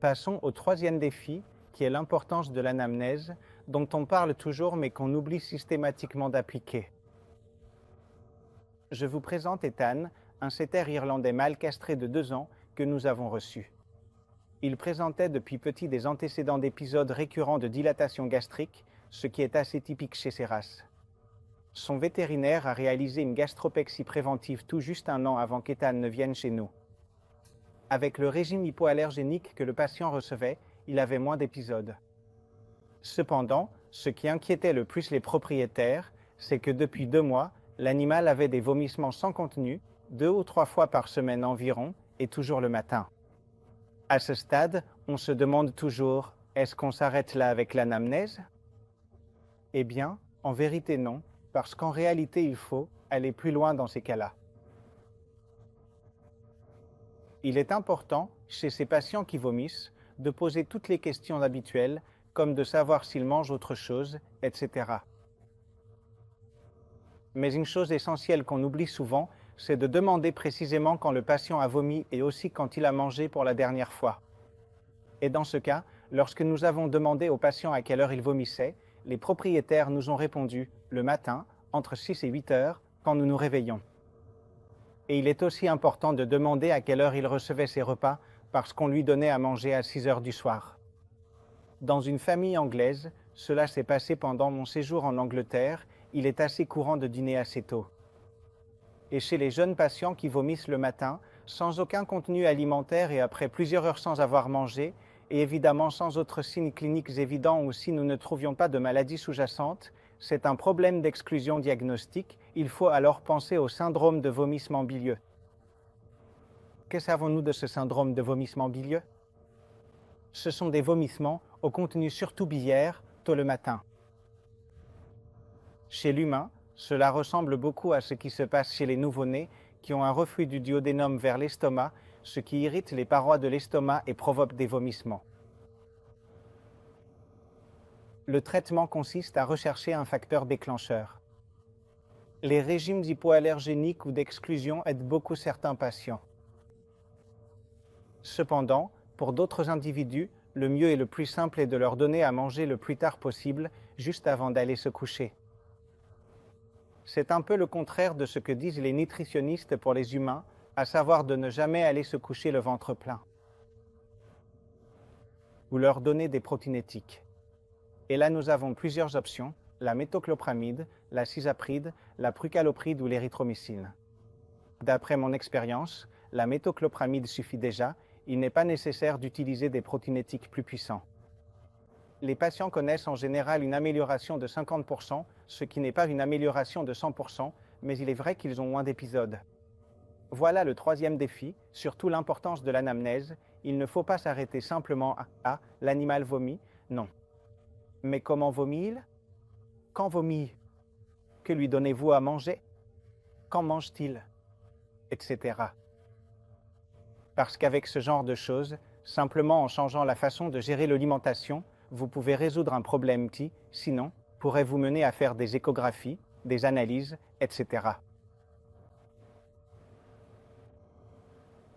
Passons au troisième défi, qui est l'importance de l'anamnèse, dont on parle toujours mais qu'on oublie systématiquement d'appliquer. Je vous présente Ethan, un setter irlandais mâle castré de 2 ans que nous avons reçu. Il présentait depuis petit des antécédents d'épisodes récurrents de dilatation gastrique, ce qui est assez typique chez ces races. Son vétérinaire a réalisé une gastropexie préventive tout juste 1 an avant qu'Ethan ne vienne chez nous. Avec le régime hypoallergénique que le patient recevait, il avait moins d'épisodes. Cependant, ce qui inquiétait le plus les propriétaires, c'est que depuis 2 mois, l'animal avait des vomissements sans contenu, 2 ou 3 fois par semaine environ, et toujours le matin. À ce stade, on se demande toujours, est-ce qu'on s'arrête là avec l'anamnèse? Eh bien, en vérité non, parce qu'en réalité il faut aller plus loin dans ces cas-là. Il est important, chez ces patients qui vomissent, de poser toutes les questions habituelles, comme de savoir s'ils mangent autre chose, etc. Mais une chose essentielle qu'on oublie souvent, c'est de demander précisément quand le patient a vomi et aussi quand il a mangé pour la dernière fois. Et dans ce cas, lorsque nous avons demandé au patient à quelle heure il vomissait, les propriétaires nous ont répondu le matin, entre 6 et 8 heures, quand nous nous réveillons. Et il est aussi important de demander à quelle heure il recevait ses repas, parce qu'on lui donnait à manger à 6 heures du soir. Dans une famille anglaise, cela s'est passé pendant mon séjour en Angleterre, il est assez courant de dîner assez tôt. Et chez les jeunes patients qui vomissent le matin, sans aucun contenu alimentaire et après plusieurs heures sans avoir mangé, et évidemment sans autres signes cliniques évidents ou si nous ne trouvions pas de maladie sous-jacente, c'est un problème d'exclusion diagnostique, il faut alors penser au syndrome de vomissement bilieux. Que savons-nous de ce syndrome de vomissement bilieux? Ce sont des vomissements au contenu surtout biliaire, tôt le matin. Chez l'humain, cela ressemble beaucoup à ce qui se passe chez les nouveau-nés qui ont un reflux du duodénum vers l'estomac, ce qui irrite les parois de l'estomac et provoque des vomissements. Le traitement consiste à rechercher un facteur déclencheur. Les régimes hypoallergéniques ou d'exclusion aident beaucoup certains patients. Cependant, pour d'autres individus, le mieux et le plus simple est de leur donner à manger le plus tard possible, juste avant d'aller se coucher. C'est un peu le contraire de ce que disent les nutritionnistes pour les humains, à savoir de ne jamais aller se coucher le ventre plein. Ou leur donner des protinétiques. Et là, nous avons plusieurs options, la méthoclopramide, la cisapride, la prucalopride ou l'érythromycine. D'après mon expérience, la méthoclopramide suffit déjà, il n'est pas nécessaire d'utiliser des protinétiques plus puissants. Les patients connaissent en général une amélioration de 50%, ce qui n'est pas une amélioration de 100%, mais il est vrai qu'ils ont moins d'épisodes. Voilà le troisième défi, surtout l'importance de l'anamnèse. Il ne faut pas s'arrêter simplement à « l'animal vomit », non. Mais comment vomit-il? Quand vomit? Que lui donnez-vous à manger? Quand mange-t-il? Etc. Parce qu'avec ce genre de choses, simplement en changeant la façon de gérer l'alimentation, vous pouvez résoudre un problème qui, sinon, pourrait vous mener à faire des échographies, des analyses, etc.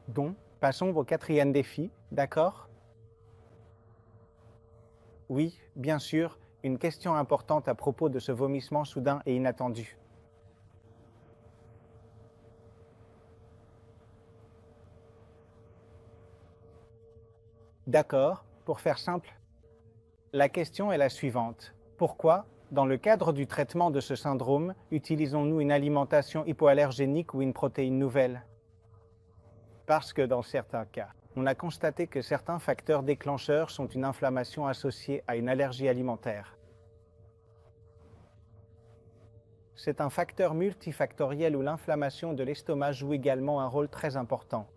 Donc, passons au quatrième défi, d'accord? Oui, bien sûr, une question importante à propos de ce vomissement soudain et inattendu. D'accord, pour faire simple, la question est la suivante. Pourquoi, dans le cadre du traitement de ce syndrome, utilisons-nous une alimentation hypoallergénique ou une protéine nouvelle? Parce que dans certains cas, on a constaté que certains facteurs déclencheurs sont une inflammation associée à une allergie alimentaire. C'est un facteur multifactoriel où l'inflammation de l'estomac joue également un rôle très important.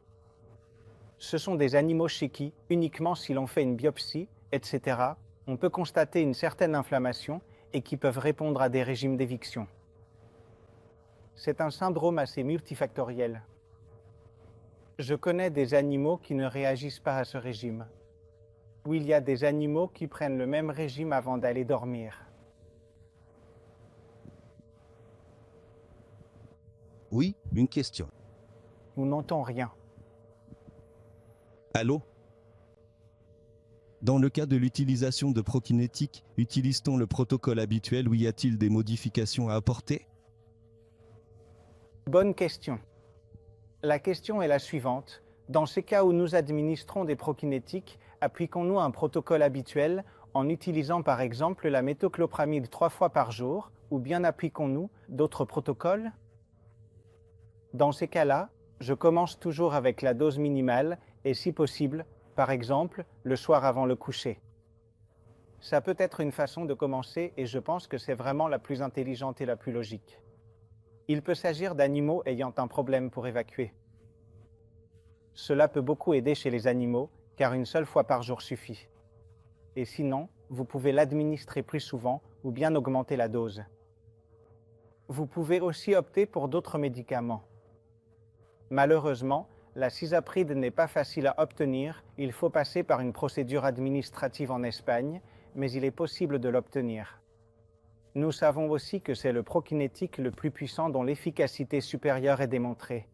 Ce sont des animaux chez qui, uniquement si l'on fait une biopsie, etc., on peut constater une certaine inflammation et qui peuvent répondre à des régimes d'éviction. C'est un syndrome assez multifactoriel. Je connais des animaux qui ne réagissent pas à ce régime. Ou il y a des animaux qui prennent le même régime avant d'aller dormir. Oui, une question. Nous n'entendons rien. Allô? Dans le cas de l'utilisation de prokinétiques, utilise-t-on le protocole habituel ou y a-t-il des modifications à apporter? Bonne question. La question est la suivante. Dans ces cas où nous administrons des prokinétiques, appliquons-nous un protocole habituel en utilisant par exemple la méthoclopramide 3 fois par jour, ou bien appliquons-nous d'autres protocoles? Dans ces cas-là, je commence toujours avec la dose minimale et si possible, par exemple, le soir avant le coucher. Ça peut être une façon de commencer et je pense que c'est vraiment la plus intelligente et la plus logique. Il peut s'agir d'animaux ayant un problème pour évacuer. Cela peut beaucoup aider chez les animaux, car une seule fois par jour suffit. Et sinon, vous pouvez l'administrer plus souvent ou bien augmenter la dose. Vous pouvez aussi opter pour d'autres médicaments. Malheureusement, la cisapride n'est pas facile à obtenir, il faut passer par une procédure administrative en Espagne, mais il est possible de l'obtenir. Nous savons aussi que c'est le prokinétique le plus puissant dont l'efficacité supérieure est démontrée.